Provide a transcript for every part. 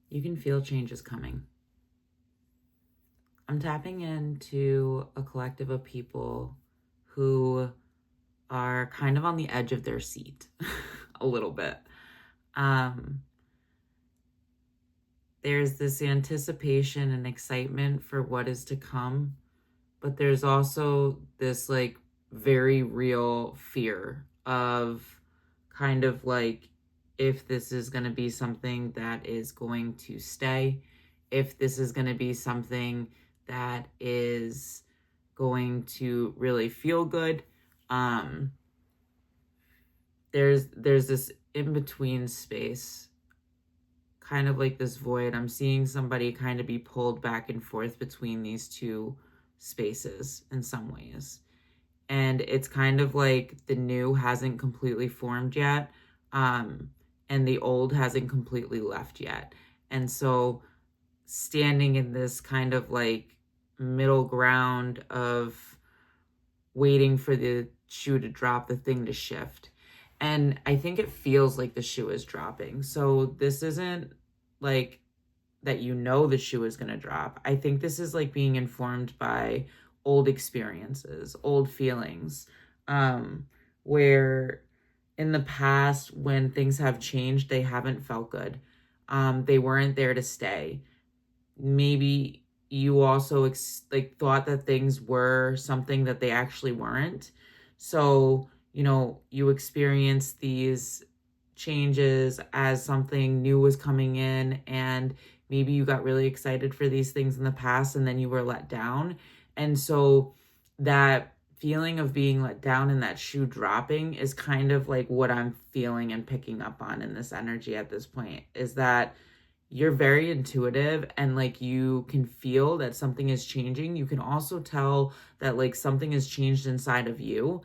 You can feel changes coming. I'm tapping into a collective of people who are kind of on the edge of their seat a little bit. There's this anticipation and excitement for what is to come, but there's also this like very real fear of kind of like if this is going to be something that is going to stay, if this is going to be something that is going to really feel good. There's this in between space, kind of like this void. I'm seeing somebody kind of be pulled back and forth between these two spaces in some ways. And it's kind of like the new hasn't completely formed yet, and the old hasn't completely left yet. And so standing in this kind of like middle ground of waiting for the shoe to drop, the thing to shift. And I think it feels like the shoe is dropping. So this isn't like that the shoe is going to drop. I think this is like being informed by old experiences, old feelings, where in the past when things have changed, they haven't felt good. They weren't there to stay. Maybe you also thought that things were something that they actually weren't. So, you experience these changes as something new was coming in, and maybe you got really excited for these things in the past and then you were let down. And so that feeling of being let down and that shoe dropping is kind of like what I'm feeling and picking up on in this energy at this point, is that you're very intuitive and like you can feel that something is changing. You can also tell that like something has changed inside of you.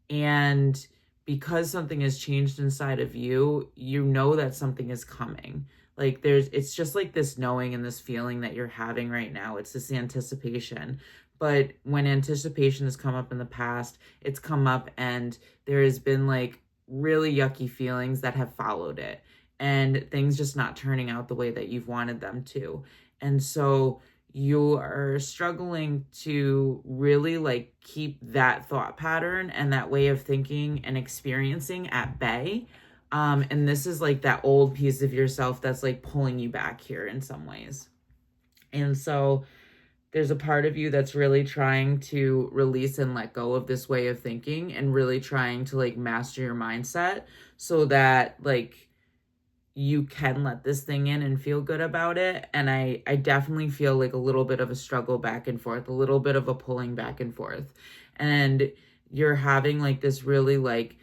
And because something has changed inside of you, you know that something is coming. Like it's just like this knowing and this feeling that you're having right now. It's this anticipation. But when anticipation has come up in the past, it's come up and there has been like really yucky feelings that have followed it, and things just not turning out the way that you've wanted them to. And so you are struggling to really like keep that thought pattern and that way of thinking and experiencing at bay. And this is like that old piece of yourself that's like pulling you back here in some ways. And so there's a part of you that's really trying to release and let go of this way of thinking and really trying to like master your mindset so that like you can let this thing in and feel good about it. And I definitely feel like a little bit of a struggle back and forth, a little bit of a pulling back and forth. And you're having like this really like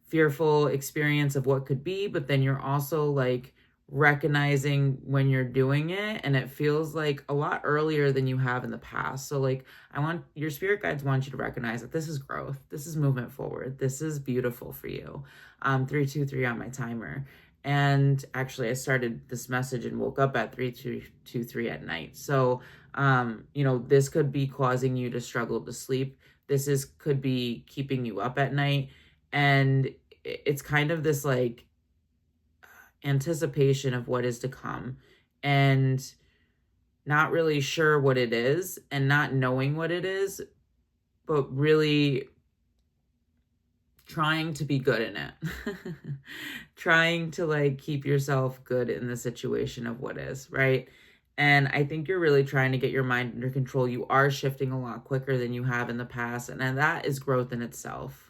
fearful experience of what could be, but then you're also like recognizing when you're doing it, and it feels like a lot earlier than you have in the past. So like your spirit guides want you to recognize that this is growth, this is movement forward, this is beautiful for you. 323 on my timer. And actually I started this message and woke up at 323 at night. So this could be causing you to struggle to sleep. Could be keeping you up at night. And it's kind of this like anticipation of what is to come, and not really sure what it is and not knowing what it is, but really trying to be good in it. Trying to like keep yourself good in the situation of what is, right? And I think you're really trying to get your mind under control. You are shifting a lot quicker than you have in the past, and that is growth in itself.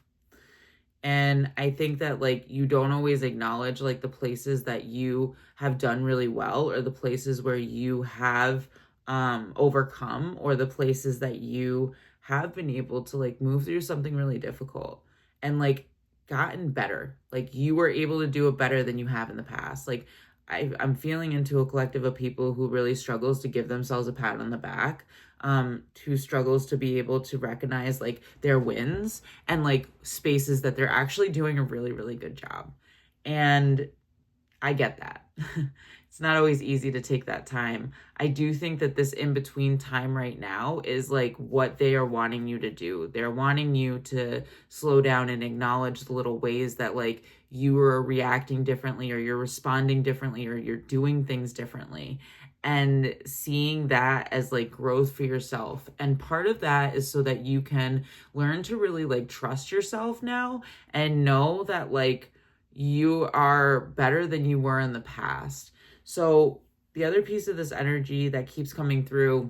And I think that like you don't always acknowledge like the places that you have done really well, or the places where you have overcome, or the places that you have been able to like move through something really difficult and like gotten better. Like you were able to do it better than you have in the past. Like I'm feeling into a collective of people who really struggles to give themselves a pat on the back, who struggles to be able to recognize like their wins and like spaces that they're actually doing a really, really good job. And I get that. It's not always easy to take that time. I do think that this in-between time right now is like what they are wanting you to do. They're wanting you to slow down and acknowledge the little ways that like you are reacting differently, or you're responding differently, or you're doing things differently, and seeing that as like growth for yourself. And part of that is so that you can learn to really like trust yourself now and know that like you are better than you were in the past. So the other piece of this energy that keeps coming through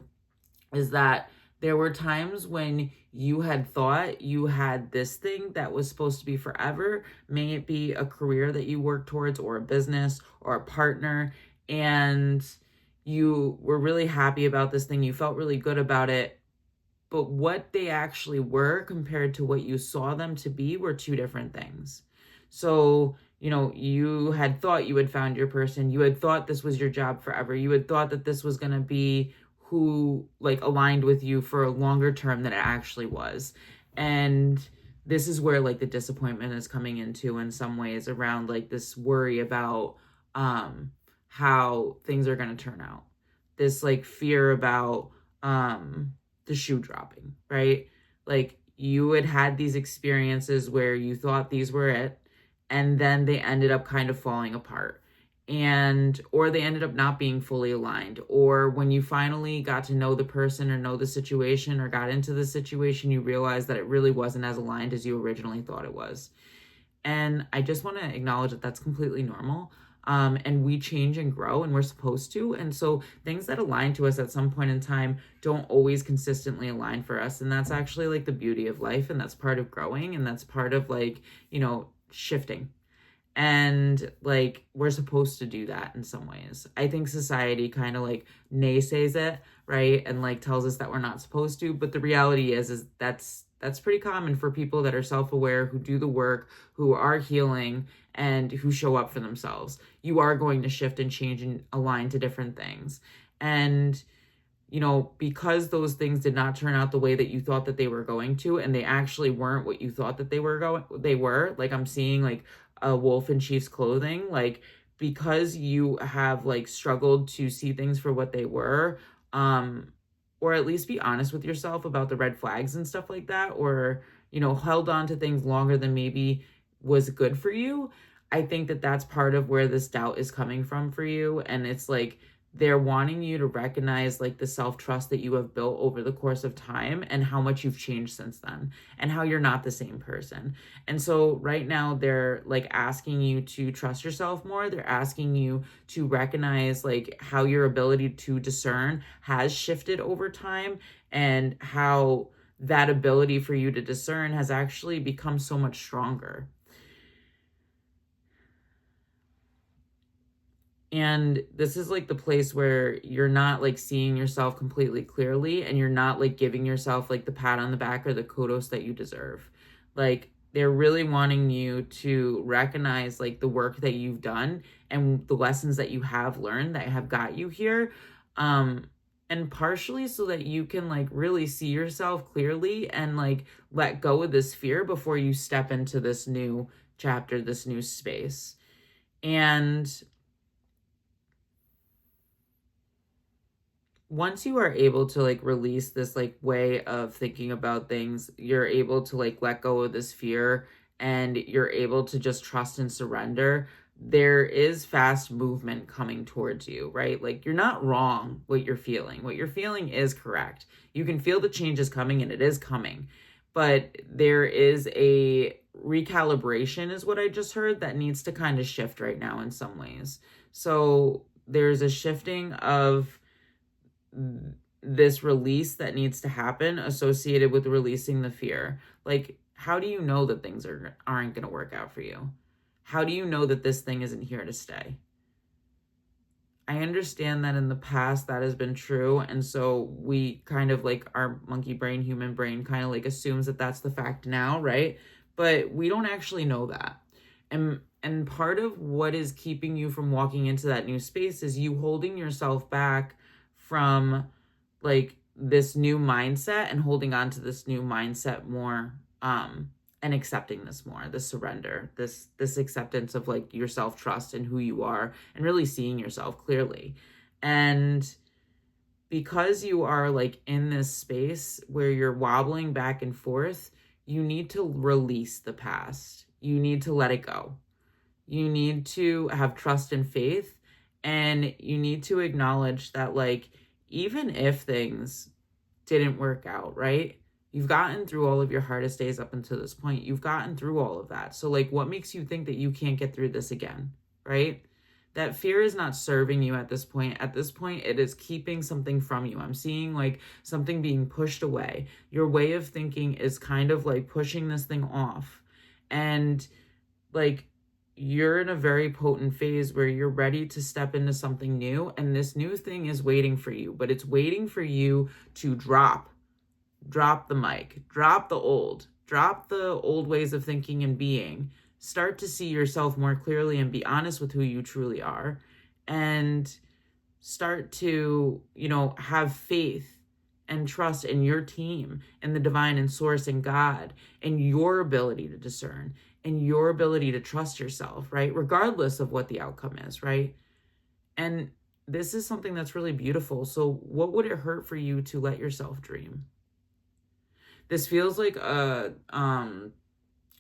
is that there were times when you had thought you had this thing that was supposed to be forever. May it be a career that you work towards, or a business, or a partner, and you were really happy about this thing. You felt really good about it. But what they actually were compared to what you saw them to be were two different things. So, you had thought you had found your person. You had thought this was your job forever. You had thought that this was going to be who like aligned with you for a longer term than it actually was. And this is where like the disappointment is coming into in some ways, around like this worry about how things are going to turn out. This like fear about the shoe dropping, right? Like you had these experiences where you thought these were it, and then they ended up kind of falling apart, or they ended up not being fully aligned. Or when you finally got to know the person, or know the situation, or got into the situation, you realized that it really wasn't as aligned as you originally thought it was. And I just want to acknowledge that that's completely normal. And we change and grow, and we're supposed to. And so things that align to us at some point in time don't always consistently align for us. And that's actually like the beauty of life. And that's part of growing. And that's part of like, shifting. And like, we're supposed to do that in some ways. I think society kind of like naysays it, right? And like tells us that we're not supposed to. But the reality is that's pretty common for people that are self-aware, who do the work, who are healing, and who show up for themselves. You are going to shift and change and align to different things. And, because those things did not turn out the way that you thought that they were going to, and they actually weren't what you thought that they were, like I'm seeing like a wolf in sheep's clothing, like because you have like struggled to see things for what they were, or at least be honest with yourself about the red flags and stuff like that, or, held on to things longer than maybe was good for you. I think that that's part of where this doubt is coming from for you. And it's like, they're wanting you to recognize like the self-trust that you have built over the course of time, and how much you've changed since then, and how you're not the same person. And so right now they're like asking you to trust yourself more. They're asking you to recognize like how your ability to discern has shifted over time, and how that ability for you to discern has actually become so much stronger. And this is like the place where you're not like seeing yourself completely clearly, and you're not like giving yourself like the pat on the back or the kudos that you deserve. Like they're really wanting you to recognize like the work that you've done, and the lessons that you have learned that have got you here. And partially so that you can like really see yourself clearly, and like let go of this fear before you step into this new chapter, this new space. And once you are able to like release this like way of thinking about things, you're able to like let go of this fear, and you're able to just trust and surrender. There is fast movement coming towards you, right? Like you're not wrong what you're feeling. What you're feeling is correct. You can feel the change is coming, and it is coming. But there is a recalibration, is what I just heard, that needs to kind of shift right now in some ways. So there's a shifting of this release that needs to happen associated with releasing the fear. Like, how do you know that things aren't going to work out for you? How do you know that this thing isn't here to stay? I understand that in the past that has been true, and so we kind of like, our monkey brain, human brain kind of like assumes that that's the fact now, right? But we don't actually know that. And part of what is keeping you from walking into that new space is you holding yourself back from like this new mindset, and holding on to this new mindset more, and accepting this more, this surrender, this acceptance of like your self-trust and who you are, and really seeing yourself clearly. And because you are like in this space where you're wobbling back and forth, you need to release the past. You need to let it go. You need to have trust and faith, and you need to acknowledge that, like, even if things didn't work out, right? You've gotten through all of your hardest days up until this point. You've gotten through all of that. So, like, what makes you think that you can't get through this again, right? That fear is not serving you at this point. At this point, it is keeping something from you. I'm seeing like something being pushed away. Your way of thinking is kind of like pushing this thing off. And like, you're in a very potent phase where you're ready to step into something new. And this new thing is waiting for you, but it's waiting for you to drop the mic, drop the old ways of thinking and being, start to see yourself more clearly and be honest with who you truly are, and start to, have faith and trust in your team and the divine and source and God and your ability to discern and your ability to trust yourself, right? Regardless of what the outcome is, right? And this is something that's really beautiful. So what would it hurt for you to let yourself dream? This feels like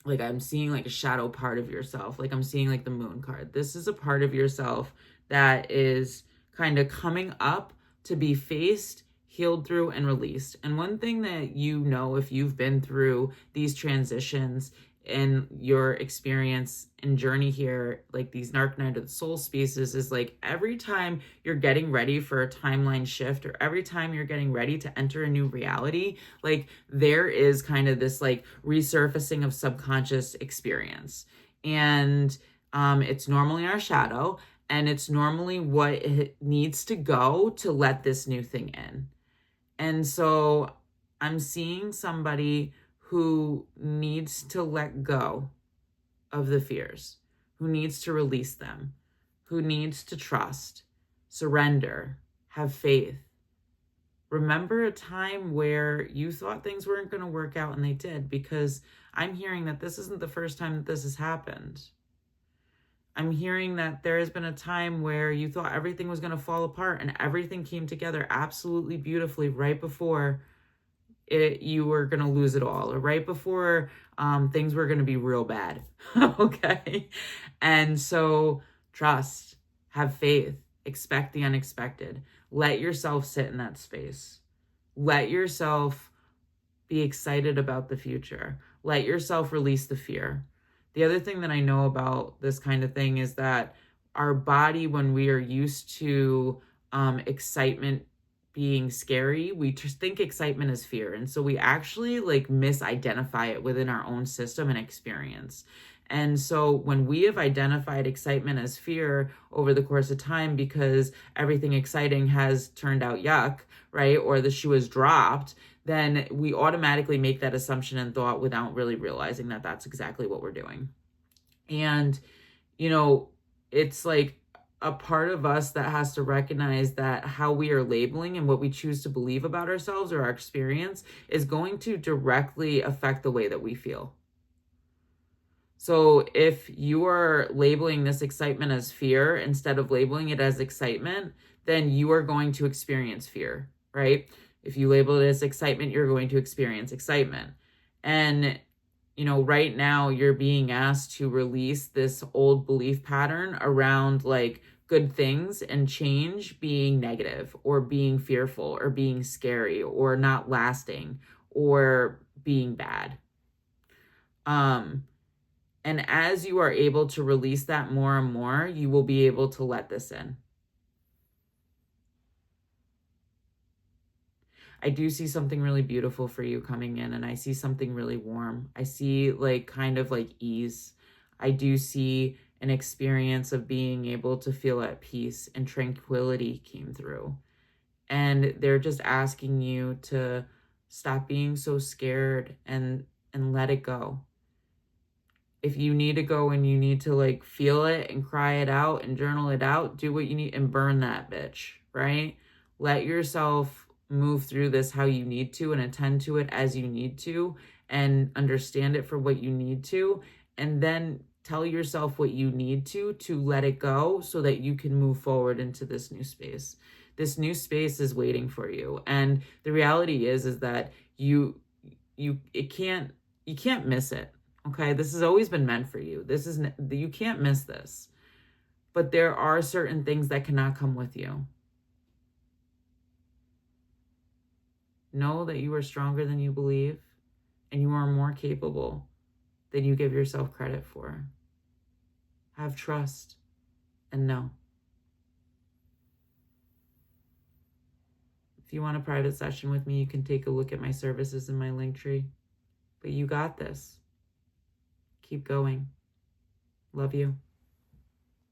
like I'm seeing like a shadow part of yourself. Like I'm seeing like the moon card. This is a part of yourself that is kind of coming up to be faced, healed through, and released. And one thing that if you've been through these transitions in your experience and journey here, like these Narc Night of the Soul spaces, is like every time you're getting ready for a timeline shift, or every time you're getting ready to enter a new reality, like there is kind of this like resurfacing of subconscious experience. And it's normally our shadow, and it's normally what it needs to go to let this new thing in. And so I'm seeing somebody who needs to let go of the fears, who needs to release them, who needs to trust, surrender, have faith. Remember a time where you thought things weren't going to work out and they did, because I'm hearing that this isn't the first time that this has happened. I'm hearing that there has been a time where you thought everything was going to fall apart and everything came together absolutely beautifully right before you were going to lose it all, or right before things were going to be real bad. Okay. And so trust, have faith, expect the unexpected. Let yourself sit in that space. Let yourself be excited about the future. Let yourself release the fear. The other thing that I know about this kind of thing is that our body, when we are used to excitement being scary, we just think excitement is fear. And so we actually like misidentify it within our own system and experience. And so when we have identified excitement as fear over the course of time, because everything exciting has turned out yuck, right? Or the shoe has dropped, then we automatically make that assumption and thought without really realizing that that's exactly what we're doing. And, it's like a part of us that has to recognize that how we are labeling and what we choose to believe about ourselves or our experience is going to directly affect the way that we feel. So if you are labeling this excitement as fear instead of labeling it as excitement, then you are going to experience fear, right? If you label it as excitement, you're going to experience excitement. And right now you're being asked to release this old belief pattern around like good things and change being negative or being fearful or being scary or not lasting or being bad. And as you are able to release that more and more, you will be able to let this in. I do see something really beautiful for you coming in, and I see something really warm. I see like kind of like ease. I do see an experience of being able to feel at peace, and tranquility came through. And they're just asking you to stop being so scared and let it go. If you need to go and you need to like feel it and cry it out and journal it out, do what you need and burn that bitch, right? Let yourself move through this how you need to and attend to it as you need to and understand it for what you need to, and then tell yourself what you need to let it go so that you can move forward into this new space. This new space is waiting for you. And the reality is that you can't miss it. Okay, this has always been meant for you. You can't miss this. But there are certain things that cannot come with you. Know that you are stronger than you believe, and you are more capable than you give yourself credit for. Have trust and know. If you want a private session with me, you can take a look at my services in my Linktree. But you got this. Keep going. Love you.